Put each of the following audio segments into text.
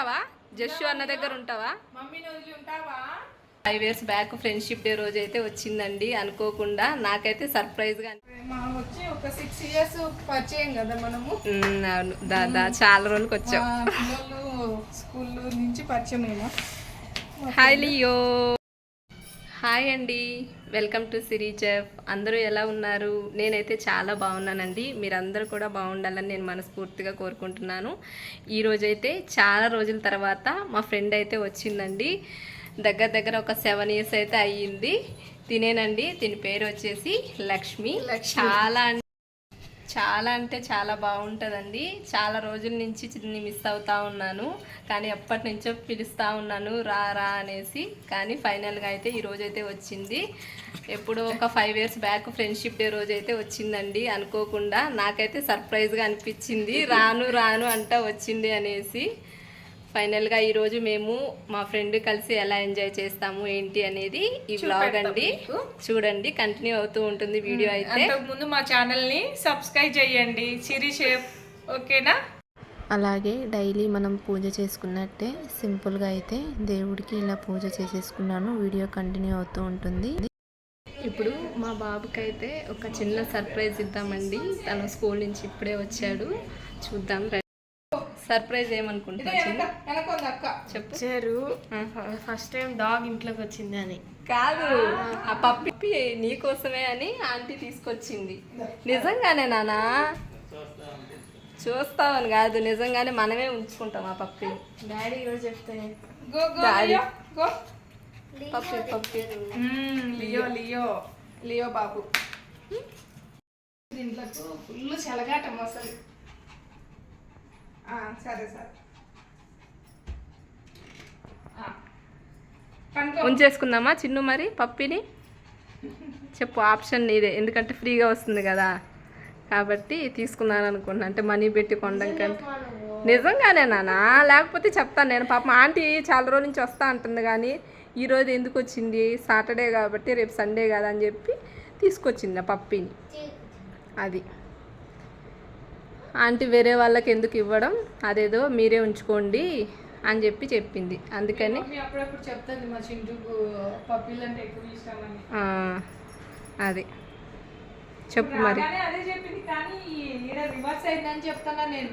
ఉంటావా? జస్సు అన్న దగ్గర ఉంటావా? 5 years బ్యాక్ ఫ్రెండ్షిప్ డే రోజు అయితే వచ్చిందండి అనుకోకుండా. నాకైతే సర్ప్రైజ్ గా వచ్చి ఒక 6 years పరిచయం కదా మనము. అవును దాదా చాలా రోజులకి వచ్చాం. పిల్లలు స్కూల్ నుంచి పరిచయం ఏమో. Hi Leo. హాయ్ అండి, వెల్కమ్ టు సిరి చెఫ్. అందరూ ఎలా ఉన్నారు? నేనైతే చాలా బాగున్నానండి. మీరందరూ కూడా బాగుండాలని నేను మనస్ఫూర్తిగా కోరుకుంటున్నాను. ఈరోజైతే చాలా రోజుల తర్వాత మా ఫ్రెండ్ అయితే వచ్చిందండి. దగ్గర ఒక 7 years అయితే అయ్యింది. తినేనండి. దీని పేరు వచ్చేసి లక్ష్మి. చాలా అంటే చాలా బాగుంటుందండి. చాలా రోజుల నుంచి చిన్ని మిస్ అవుతా ఉన్నాను, కానీ ఎప్పటి నుంచో పిలుస్తూ ఉన్నాను రా రా అనేసి. కానీ ఫైనల్గా అయితే ఈరోజు అయితే వచ్చింది. ఎప్పుడో ఒక 5 years బ్యాక్ ఫ్రెండ్షిప్ డే రోజు అయితే వచ్చిందండి అనుకోకుండా. నాకైతే సర్ప్రైజ్గా అనిపించింది, రాను రాను అంటా వచ్చింది అనేసి. ఫైనల్గా ఈరోజు మేము మా ఫ్రెండ్ కలిసి ఎలా ఎంజాయ్ చేస్తాము ఏంటి అనేది ఈ వ్లాగ్ అండి. చూడండి, కంటిన్యూ అవుతూ ఉంటుంది వీడియో. అయితే ముందు మా ఛానల్ని సబ్స్క్రైబ్ చేయండి, సిరి షేప్. ఓకేనా? అలాగే డైలీ మనం పూజ చేసుకున్నట్టే సింపుల్గా అయితే దేవుడికి ఇలా పూజ చేసేసుకున్నాను. వీడియో కంటిన్యూ అవుతూ ఉంటుంది. ఇప్పుడు మా బాబుకి అయితే ఒక చిన్న సర్ప్రైజ్ ఇద్దామండి. తను స్కూల్ నుంచి ఇప్పుడే వచ్చాడు. చూద్దాం. సర్ప్రైజ్ ఏమనుకుంటున్నా చెప్పారు. ఫస్ట్ టైం డాగ్ ఇంట్లోకి వచ్చింది అని కాదు, ఆ పప్పి నీకోసమే అని ఆంటీ తీసుకొచ్చింది. నిజంగానే నానా? చూస్తామని కాదు, నిజంగానే మనమే ఉంచుకుంటాం ఆ పప్పి. డాడీ ఈరోజు చెప్తే పప్పి లియో లియో లియో బాబు. దీంట్లో ఫుల్ చెలగాటం అసలు. సరే సరే ఉంచేసుకుందామా చిన్ను మరి పప్పిని? చెప్పు, ఆప్షన్ నీదే, ఎందుకంటే ఫ్రీగా వస్తుంది కదా కాబట్టి తీసుకున్నాను అనుకున్నా. అంటే మనీ పెట్టి కొనడం కంటే. నిజంగానే నానా? లేకపోతే చెప్తాను నేను. పాపం ఆంటీ చాలా రోజుల నుంచి వస్తా అంటుంది, కానీ ఈరోజు ఎందుకు వచ్చింది? సాటర్డే కాబట్టి, రేపు సండే కదా అని చెప్పి తీసుకొచ్చింది ఆ పప్పిని. అది ఆంటీ వేరే వాళ్ళకి ఎందుకు ఇవ్వడం, అదేదో మీరే ఉంచుకోండి అని చెప్పి చెప్పింది. అందుకని అప్పుడప్పుడు చెప్తాను మా చింటూకు పప్పీలు అంటే ఎక్కువ ఇష్టమని. అది చెప్పు మరి. అదే చెప్పింది, కానీ రివర్స్ అయిందని చెప్తానా నేను.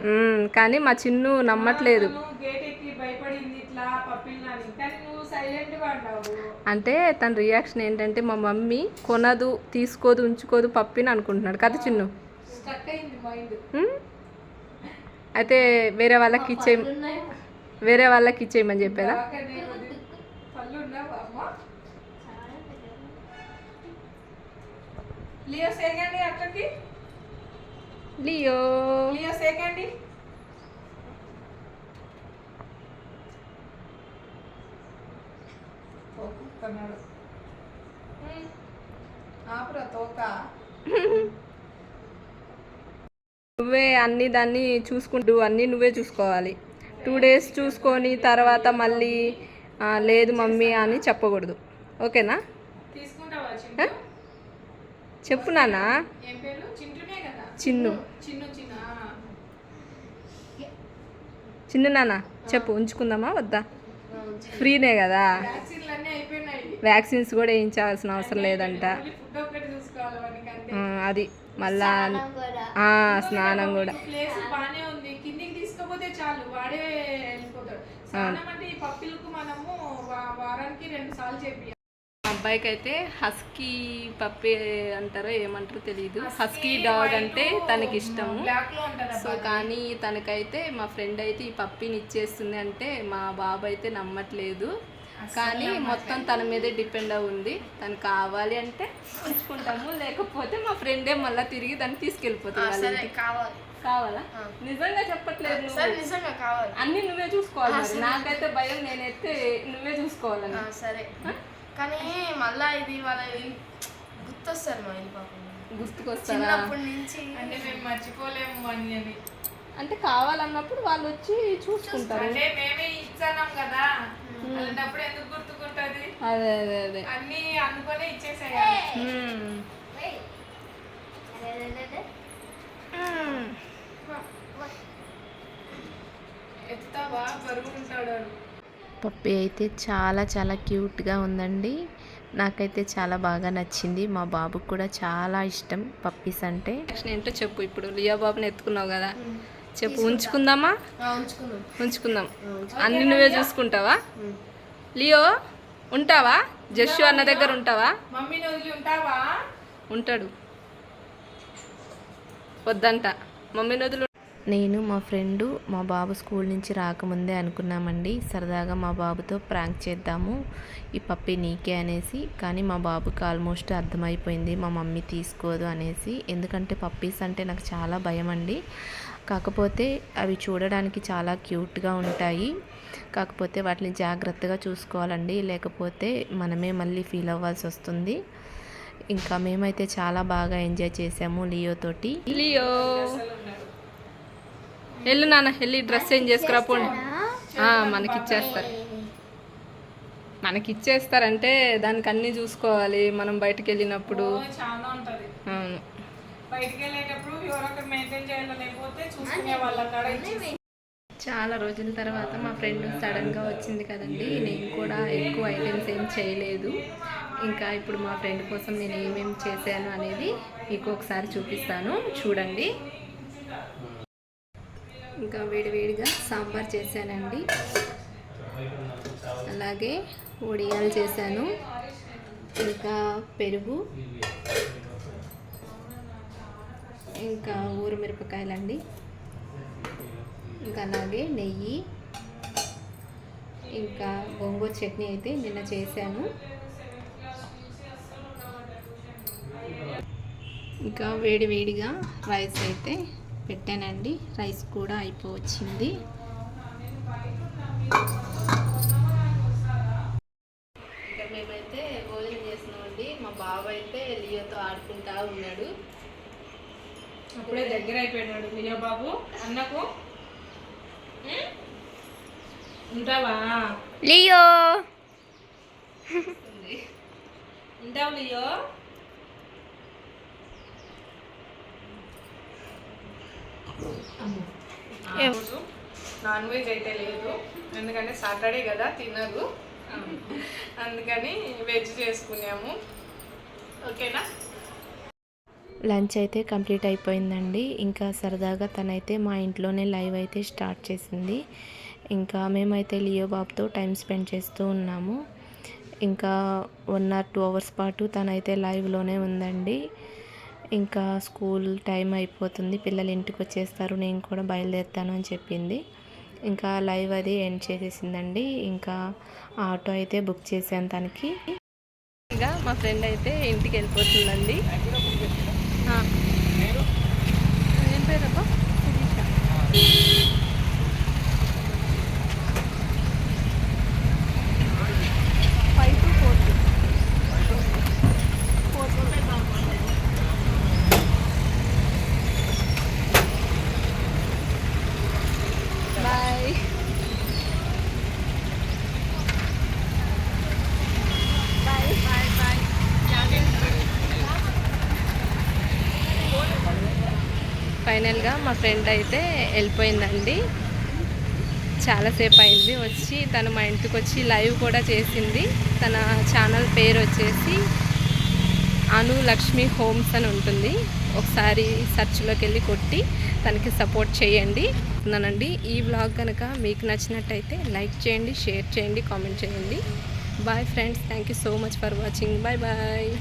కానీ మా చిన్ను నమ్మట్లేదు. గేట్ ఎక్కి భయపడింది ఇట్లా పప్పీలని, కానీ నువ్వు సైలెంట్గా ఉన్నావు. అంటే తన రియాక్షన్ ఏంటంటే మా మమ్మీ కొనదు, తీసుకోదు, ఉంచుకోదు పప్పిని అనుకుంటున్నాడు కదా చిన్ను. స్టక్ అయింది మైండ్. అయితే వేరే వాళ్ళకి ఇచ్చేయమని చెప్పారా? లియో సేకండి అక్కడికి. లియో సేకండి. ఆపురా తోక. నువ్వే అన్ని దాన్ని చూసుకుంటూ అన్నీ నువ్వే చూసుకోవాలి. 2 days చూసుకొని తర్వాత మళ్ళీ లేదు మమ్మీ అని చెప్పకూడదు. ఓకేనా? చెప్పు నాన్న. చిన్ను చిన్ను నాన్న చెప్పు, ఉంచుకుందామా వద్దా? ఫ్రీనే కదా, వ్యాక్సిన్స్ కూడా వేయించాల్సిన అవసరం లేదంట. అది మళ్ళా స్నానం కూడా. అబ్బాయికి అయితే హస్కీ పప్పి అంటారో ఏమంటారో తెలియదు. హస్కీ డాగ్ అంటే తనకి ఇష్టము. సో కానీ తనకైతే మా ఫ్రెండ్ అయితే ఈ పప్పిని ఇచ్చేస్తుంది అంటే మా బాబు అయితే నమ్మట్లేదు. కానీ మొత్తం తన మీదే డిపెండ్ ఉంది. తను కావాలి అంటే ఉంచుకుంటాము, లేకపోతే మా ఫ్రెండే మళ్ళీ తిరిగి దాన్ని తీసుకెళ్ళిపోతుంది. కావాలా? నిజంగా చెప్పట్లేదు, అన్ని నువ్వే చూసుకోవాలి. నాకైతే భయం, నేనైతే నువ్వే చూసుకోవాలని. సరే, కానీ మళ్ళా ఇది వాళ్ళ గుర్తొస్తారు మా ఇంటి పాపం. గుర్తుకొస్తారా? నుంచి అంటే మేము మర్చిపోలేము అని. అంటే కావాలన్నప్పుడు వాళ్ళు వచ్చి చూసుకుంటారు. అంటే మేమే ఇచ్చాం కదా, అలాంటప్పుడు ఎందుకు గుర్తుకుంటది? అదే అదే అదే అన్ని అనుకునే ఇచ్చేసాయి. ఎత్తావా బరువు ఉంటాడు. పప్పి అయితే చాలా చాలా క్యూట్గా ఉందండి. నాకైతే చాలా బాగా నచ్చింది. మా బాబుకు కూడా చాలా ఇష్టం పప్పీస్ అంటే. నెక్స్ట్ ఏంటో చెప్పు. ఇప్పుడు లియో బాబుని ఎత్తుకున్నావు కదా, చెప్పు. ఉంచుకుందామా? ఉంచుకుందాం. అన్ని నువ్వే చూసుకుంటావా? లియో ఉంటావా? జస్సు అన్న దగ్గర ఉంటావా? మమ్మీని వదిలి ఉంటావా? ఉంటాడు. వద్దంట మమ్మీని వదిలి. నేను మా ఫ్రెండు మా బాబు స్కూల్ నుంచి రాకముందే అనుకున్నామండి, సరదాగా మా బాబుతో ప్రాంక్ చేద్దాము, ఈ పప్పి నీకే అనేసి. కానీ మా బాబుకి ఆల్మోస్ట్ అర్థమైపోయింది మా మమ్మీ తీసుకోదు అనేసి. ఎందుకంటే పప్పీస్ అంటే నాకు చాలా భయం అండి. కాకపోతే అవి చూడడానికి చాలా క్యూట్గా ఉంటాయి. కాకపోతే వాటిని జాగ్రత్తగా చూసుకోవాలండి, లేకపోతే మనమే మళ్ళీ ఫీల్ అవ్వాల్సి వస్తుంది. ఇంకా మేమైతే చాలా బాగా ఎంజాయ్ చేసాము లియో తోటి. లియో వెళ్ళు నాన్న, వెళ్ళి డ్రెస్ చేంజ్ చేసుకురా పోండి. మనకిచ్చేస్తారంటే దానికి అన్నీ చూసుకోవాలి మనం బయటకు వెళ్ళినప్పుడు. చాలా ఉంటది. అవును, బయటికి వెళ్ళేటప్పుడు ఎవరొకరు మెయింటైన్ చేయాలి, లేకపోతే చూసుకునే వాళ్ళ కాడ ఇచ్చేసి. చాలా రోజుల తర్వాత మా ఫ్రెండ్ సడన్గా వచ్చింది కదండి. నేను కూడా ఎక్కువ ఐటమ్స్ ఏం చేయలేదు. ఇంకా ఇప్పుడు మా ఫ్రెండ్ కోసం నేను ఏమేమి చేశాను అనేది మీకు ఒకసారి చూపిస్తాను, చూడండి. ఇంకా వేడివేడిగా సాంబార్ చేశానండి, అలాగే వడియాలు చేశాను, ఇంకా పెరుగు, ఇంకా ఊరమిరపకాయలండి, ఇంకా అలాగే నెయ్యి, ఇంకా గోంగూర చట్నీ అయితే నిన్న చేశాను. ఇంకా వేడివేడిగా రైస్ అయితే పెట్టానండి. రైస్ కూడా అయిపోవచ్చింది. ఇంకా మేమైతే భోజనం చేసినామండి. మా బాబు అయితే లియోతో ఆడుకుంటా ఉన్నాడు. అప్పుడే దగ్గర అయిపోయినాడు లియో బాబు. అన్నకు ఉంటావా లియో? ఉంటావు లియో? నాన్ వెజ్ అయితే లేదు, ఎందుకంటే సాటర్డే కదా తినరు, అందుకని వెజ్ చేసుకున్నాము. ఓకేనా? లంచ్ అయితే కంప్లీట్ అయిపోయిందండి. ఇంకా సరదాగా తనైతే మా ఇంట్లోనే లైవ్ అయితే స్టార్ట్ చేసింది. ఇంకా మేమైతే లియో బాబుతో టైం స్పెండ్ చేస్తూ ఉన్నాము. ఇంకా 1 or 2 hours పాటు తనైతే లైవ్లోనే ఉందండి. ఇంకా స్కూల్ టైం అయిపోతుంది, పిల్లలు ఇంటికి వచ్చేస్తారు, నేను కూడా బయలుదేరుతాను అని చెప్పింది. ఇంకా లైవ్ అది ఎండ్ చేసేసిందండి. ఇంకా ఆటో అయితే బుక్ చేశాను తనకి. ఇంకా మా ఫ్రెండ్ అయితే ఇంటికి వెళ్ళిపోతుందండి. ఏం పేరబ్బా? బాయ్. ఫైనల్గా మా ఫ్రెండ్ అయితే వెళ్ళిపోయిందండి. చాలాసేపు అయింది వచ్చి. తను మా ఇంటికి వచ్చి లైవ్ కూడా చేసింది. తన ఛానల్ పేరు వచ్చేసి అను లక్ష్మి హోమ్స్ అని ఉంటుంది. ఒకసారి సెర్చ్లోకి వెళ్ళి కొట్టి తనకి సపోర్ట్ చేయండి అన్నానండి. ఈ వ్లాగ్ కనుక మీకు నచ్చినట్టయితే లైక్ చేయండి, షేర్ చేయండి, కామెంట్ చేయండి. Bye friends, thank you so much for watching. Bye bye.